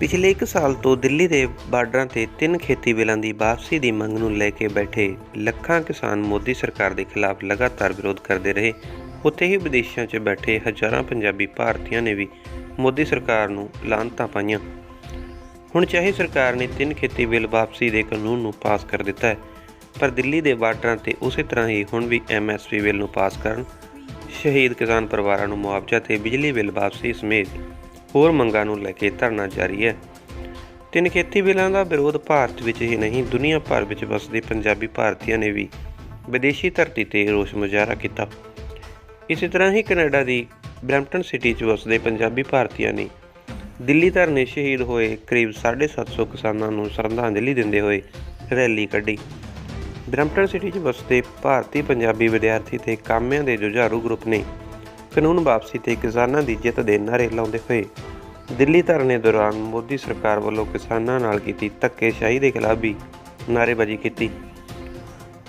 पिछले 1 साल तो दिल्ली के बार्डर से 3 खेती बिलों की वापसी की मंग नूं लैके बैठे लखां किसान मोदी सरकार के खिलाफ लगातार विरोध करते रहे। उत्थे ही विदेशों च बैठे हज़ारां पंजाबी भारतीयों ने भी मोदी सरकार नूं लानतां पाईयां। हुण चाहे सरकार ने 3 खेती बिल वापसी के कानून नूं पास कर दिता है, पर दिल्ली के बार्डर से उस तरह ही हुण भी MSP बिल नूं पास करन, शहीद किसान परिवारां नूं मुआवजा ते बिजली बिल वापसी समेत होर मंगां नूं लैके धरना जारी है। 3 खेती बिलों का विरोध भारत विच ही नहीं, दुनिया भर विच वसदे पंजाबी भारतीयों ने भी विदेशी धरती ते रोष मुजाहरा किया। इस तरह ही कनाडा की ब्रैम्पटन सिटी च वसदे पंजाबी भारतीयों ने दिल्ली धरने शहीद होए करीब 750 किसानों को श्रद्धांजलि देंदे हुए रैली कढ़ी। ब्रैम्पटन सिटी च वसदे भारतीय पंजाबी विद्यार्थी ते कामिਆਂ ਦੇ जुझारू ग्रुप ने कानून वापसी ते किसानों की जित के नारे लाउंदे हुए दिल्ली धरने दौरान मोदी सरकार वालों किसानों नाल कीती धक्केशाही के खिलाफ भी नारेबाजी की।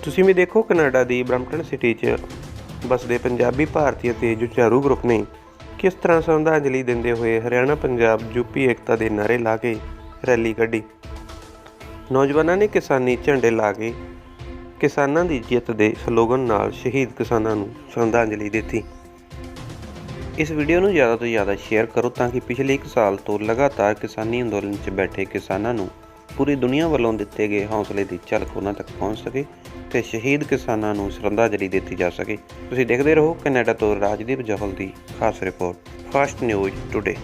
तुसीं भी देखो कनाडा की ब्रैम्पटन सिटी च वसदे पंजाबी भारतीय ते जुझारू ग्रुप ने किस तरह श्रद्धांजलि देंदे हुए हरियाणा पंजाब यूपी एकता के नारे ला के रैली कढ़ी। नौजवानों ने किसानी झंडे ला के किसानों की जित के स्लोगन नाल शहीद किसानों को श्रद्धांजलि दी। इस वीडियो को ज़्यादा तो ज़्यादा शेयर करो ताकि पिछले 1 साल तो लगातार किसानी अंदोलन च बैठे किसानों को पूरी दुनिया वालों दिते गए हौसले की झलक उन्हां तक पहुँच सके तो शहीद किसानों को श्रद्धांजलि दी जा सके। तुसीं देखते रहो कनाडा तो राजदीप जौहल की खास रिपोर्ट फास्ट न्यूज़ टुडे।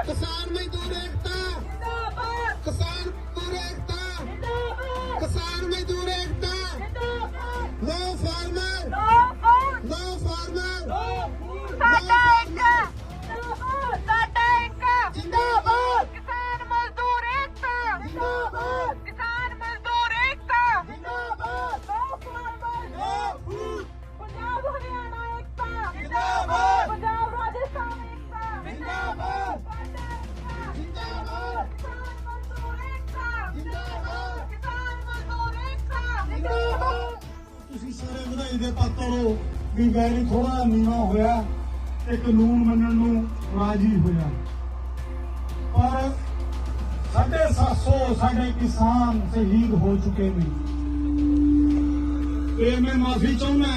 किसान मजदूर एकता जिंदाबाद, किसान मजदूर एकता जिंदाबाद, किसान मजदूर एकता जिंदाबाद, नो फार्मर नो फार्मर साडा एकता जिंदाबाद, साडा एकता जिंदाबाद, किसान मजदूर एकता जिंदाबाद, किसान मजदूर एकता जिंदाबाद, no farmer no food, Punjab Haryana एकता जिंदाबाद, पंजाब राजस्थान एकता जिंदाबाद, ਤੁਸੀਂ ਸਾਰੇ ਵਧਾਈ ਦੇ ਪਾਤਰ ਹੋ ਵੀ ਵੈਰੀ ਥੋੜਾ ਨੀਵਾ ਹੋਇਆ ਤੇ ਕਾਨੂੰਨ ਮੰਨਣ ਨੂੰ ਰਾਜੀ ਹੋਇਆ, ਪਰ 750 ਸਾਡੇ ਕਿਸਾਨ ਸ਼ਹੀਦ ਹੋ ਚੁੱਕੇ ਨੇ। ਤੇ ਮੈਂ ਮਾਫੀ ਚਾਹੁੰਦਾ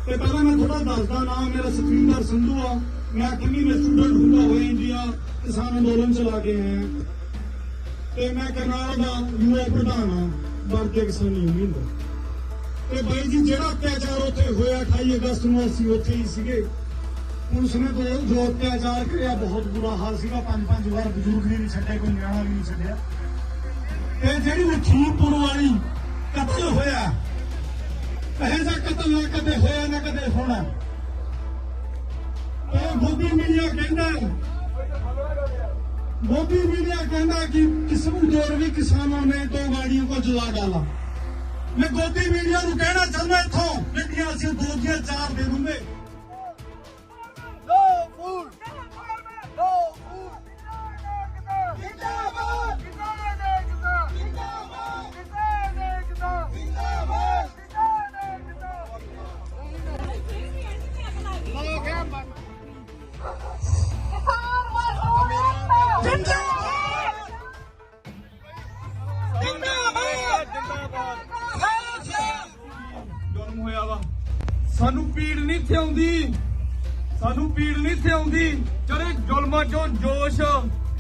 ਤੇ ਪਹਿਲਾਂ ਮੈਂ ਥੋੜਾ ਦੱਸਦਾ। ਨਾਮ ਮੇਰਾ ਸਤਵਿੰਦਰ ਸੰਧੂ ਆ, मैं 8वीं में स्टूडेंट हुआ हुआ इंडिया किसान आंदोलन चला के हैं ਤੇ ਮੈਂ ਕਰਨਾਲ ਦਾ ਯੂਆ ਪ੍ਰਧਾਨ ਹਾਂ ਭਾਰਤੀ ਕਿਸਾਨ ਯੂਨੀਅਨ ਦਾ। ਤੇ ਬਾਈ ਜੀ ਜਿਹੜਾ ਅਤਿਆਚਾਰ ਉੱਥੇ ਹੋਇਆ 28 ਅਗਸਤ ਨੂੰ ਅਸੀਂ ਉੱਥੇ ਹੀ ਸੀਗੇ। ਪੁਲਿਸ ਨੇ ਜੋ ਅਤਿਆਚਾਰ ਕਰਿਆ ਬਹੁਤ ਬੁਰਾ ਹਾਲ ਸੀਗਾ। 5-5 ਵਾਰ ਬਜ਼ੁਰਗ ਵੀ ਨਹੀਂ ਛੱਡੇ, ਕੋਈ ਨਿਆਣਾ ਵੀ ਨਹੀਂ ਛੱਡਿਆ। ਤੇ ਜਿਹੜੀ ਲਖੀਮਪੁਰ ਵਾਲੀ ਕਤਲ ਹੋਇਆ, ਇਹੋ ਜਿਹਾ ਕਤਲ ਨਾ ਕਦੇ ਹੋਇਆ ਨਾ ਕਦੇ ਹੋਣਾ। मोदी मीडिया कहना कि भी किसानों ने 2 गाड़ियों को जला डाला। मैं गोदी मीडिया को कहना चाहता इतों इंडिया से 2 या 4 दे दूंगे। सानू पीड़ नहीं थे आउंदी, सानू पीड़ नहीं थे आउंदी ਜਿਹੜੇ ਜ਼ੁਲਮਾਂ ਚੋਂ ਜੋਸ਼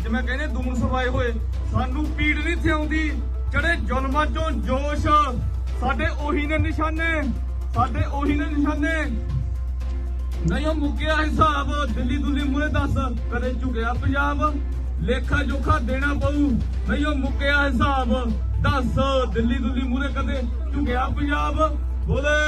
ਜਿਵੇਂ ਕਹਿੰਦੇ ਦੂਣ ਸਵਾਏ ਹੋਏ। ਸਾਨੂੰ ਪੀੜ ਨਹੀਂ ਥੇ ਆਉਂਦੀ ਜਿਹੜੇ ਜ਼ੁਲਮਾਂ ਚੋਂ ਜੋਸ਼। ਸਾਡੇ ਉਹੀ ਨੇ ਨਿਸ਼ਾਨੇ, ਸਾਡੇ ਉਹੀ ਨੇ ਨਿਸ਼ਾਨੇ। ਨਹੀਂ ਉਹ ਮੁੱਕਿਆ ਹਿਸਾਬ, ਦਿੱਲੀ ਦੁੱਲੀ ਮੂਹਰੇ ਦੱਸ ਕਦੇ ਝੁਕਿਆ ਪੰਜਾਬ, ਲੇਖਾ ਜੋਖਾ ਦੇਣਾ ਪਊ। ਨਹੀਂ ਉਹ ਮੁੱਕਿਆ ਹਿਸਾਬ, ਦੱਸ ਦਿੱਲੀ ਦੁੱਲੀ ਮੂਹਰੇ ਕਦੇ ਝੁਕਿਆ ਪੰਜਾਬ। ਬੋਲੇ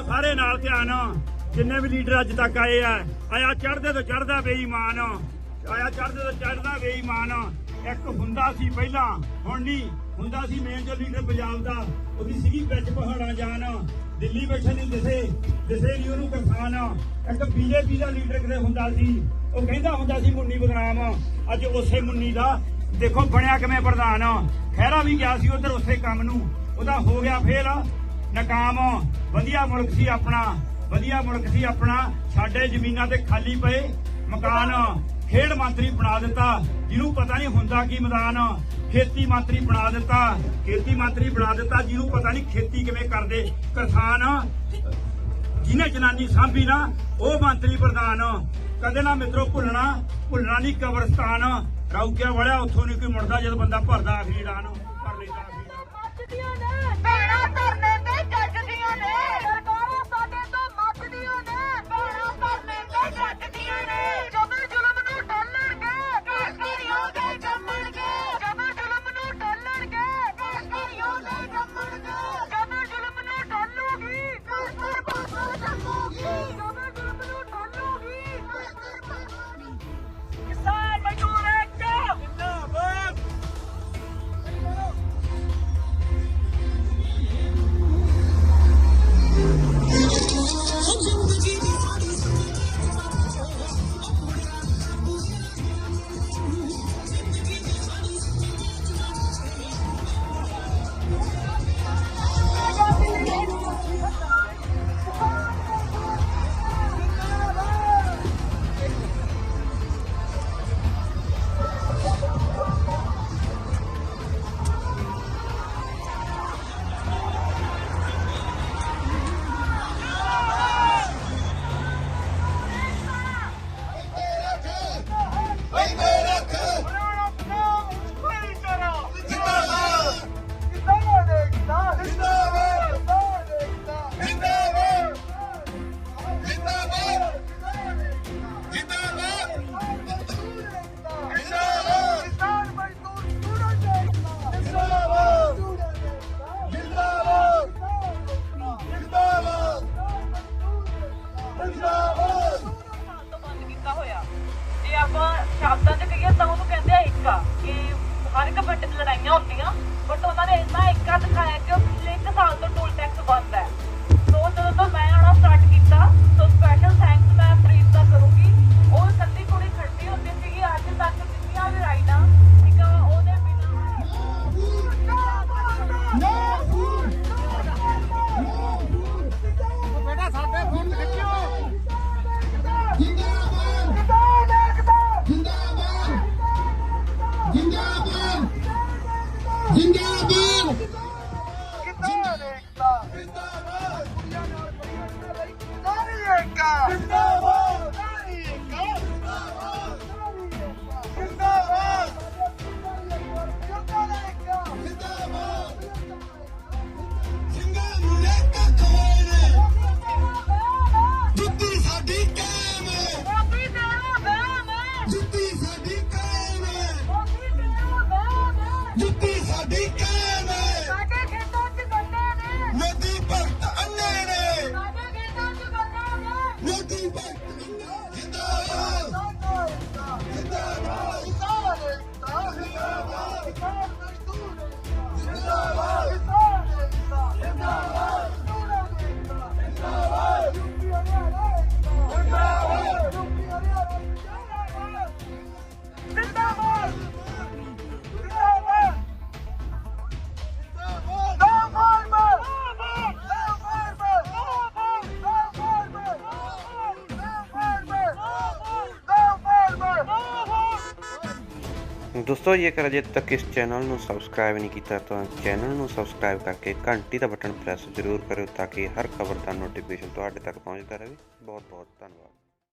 ਸਾਰੇ ਨਾਲ ਧਿਆਨ ਜਿੰਨੇ ਵੀ ਲੀਡਰ ਅੱਜ ਤੱਕ ਆਏ ਆ ਆਇਆ ਚੜ੍ਹਦੇ ਤੋਂ ਚੜ੍ਹਦਾ ਬੇਈਮਾਨ ਆਇਆ ਚੜ੍ਹਦੇ ਤੋਂ ਚੜ੍ਹਦਾ ਬੇਈਮਾਨ ਇੱਕ ਹੁੰਦਾ ਸੀ ਪਹਿਲਾਂ ਹੁਣ ਨਹੀਂ ਹੁੰਦਾ ਸੀ ਮੇਨ ਜੋ ਲੀਡਰ ਪੰਜਾਬ ਦਾ ਉਹਦੀ ਸੀਗੀ ਵਿੱਚ ਪਹਾੜਾਂ ਜਾਨ ਦਿੱਲੀ ਬੈਠੇ ਨਹੀਂ ਦਿਸੇ ਨਹੀਂ ਉਹਨੂੰ ਕਿਸਾਨ ਇੱਕ ਬੀਜੇਪੀ ਦਾ ਲੀਡਰ ਕਿਤੇ ਹੁੰਦਾ ਸੀ ਉਹ ਕਹਿੰਦਾ ਹੁੰਦਾ ਸੀ ਮੁੰਨੀ ਬਦਨਾਮ ਅੱਜ ਉਸੇ ਮੁੰਨੀ ਦਾ ਦੇਖੋ ਬਣਿਆ ਕਿਵੇਂ ਪ੍ਰਧਾਨ ਖਹਿਰਾ ਵੀ ਗਿਆ ਸੀ ਉਧਰ ਉਸੇ ਕੰਮ ਨੂੰ ਉਹਦਾ ਹੋ ਗਿਆ ਫੇਲ ਨਕਾਮ ਵਧੀਆ ਮੁਲਕ ਸੀ ਆਪਣਾ ਸਾਡੇ ਜ਼ਮੀਨਾਂ ਤੇ ਖਾਲੀ ਪਏ ਮਕਾਨ ਖੇਡ ਮੰਤਰੀ ਬਣਾ ਦਿੱਤਾ ਜਿਹਨੂੰ ਪਤਾ ਨਹੀਂ ਹੁੰਦਾ ਕੀ ਮੈਦਾਨ ਖੇਤੀ ਮੰਤਰੀ ਬਣਾ ਦਿੱਤਾ ਜਿਹਨੂੰ ਪਤਾ ਨਹੀਂ ਖੇਤੀ ਕਿਵੇਂ ਕਰਦੇ ਕਿਸਾਨ ਜਿਹਨੇ ਜਨਾਨੀ ਸਾਂਭੀ ਨਾ ਉਹ ਮੰਤਰੀ ਪ੍ਰਧਾਨ ਕਦੇ ਨਾ ਮਿੱਤਰੋ ਭੁੱਲਣਾ ਨਹੀਂ ਕਬਰਸਤਾਨ ਰੌਕਿਆ ਵੜਿਆ ਉੱਥੋਂ ਨਹੀਂ ਕੋਈ ਮੁੜਦਾ ਜਦੋਂ ਬੰਦਾ ਭਰਦਾ ਆਖਰੀ ਰਾਨ ਭਰ ਲੈਂਦਾ ਸ਼ਬਦਾਂ ਚ ਕਹੀਏ ਤਾਂ ਉਹਨੂੰ ਕਹਿੰਦੇ ਆ ਏਕਾ ਕਿ ਹਰ ਇੱਕ ਪਿੰਡ 'ਚ ਲੜਾਈਆਂ ਹੁੰਦੀਆਂ ਬਟ ਉਹਨਾਂ ਨੇ ਇੰਨਾ ਏਕਾ ਦਿਖਾਇਆ ਕਿ ਉਹ ਪਿਛਲੇ 1 ਸਾਲ ਤੋਂ ਟੋਲ ਟੈਕਸ ਬੰਦ ਹੈ। ਸੋ ਜਦੋਂ ਤੋਂ ਮੈਂ ਆਉਣਾ ਸਟਾਰਟ ਕੀਤਾ ਸੋ ਸਪੈਸ਼ਲ ਥੈਂਕਸ ਮੈਂ ਪ੍ਰੀਤ ਦਾ ਕਰੂੰਗੀ। ਉਹ ਕੱਲੀ ਕੁੜੀ ਖੜਦੀ ਹੁੰਦੀ ਸੀਗੀ ਅੱਜ ਤੱਕ ਜਿੰਨੀਆਂ ਵੀ ਰਾਈਡਾਂ ਠੀਕ ਆ ਉਹਦੇ ਬੇਟਾ ਸਾਡੇ ਫੋਨ ਖਿੱਚਿਓ दोस्तों जेकर अजे तक इस चैनल को सबसक्राइब नहीं किया तो चैनल को सबसक्राइब करके घंटी का बटन प्रेस जरूर करो ताकि हर खबर का नोटिफिकेशन तुहाडे तक पहुँचता रहे। बहुत बहुत धन्यवाद।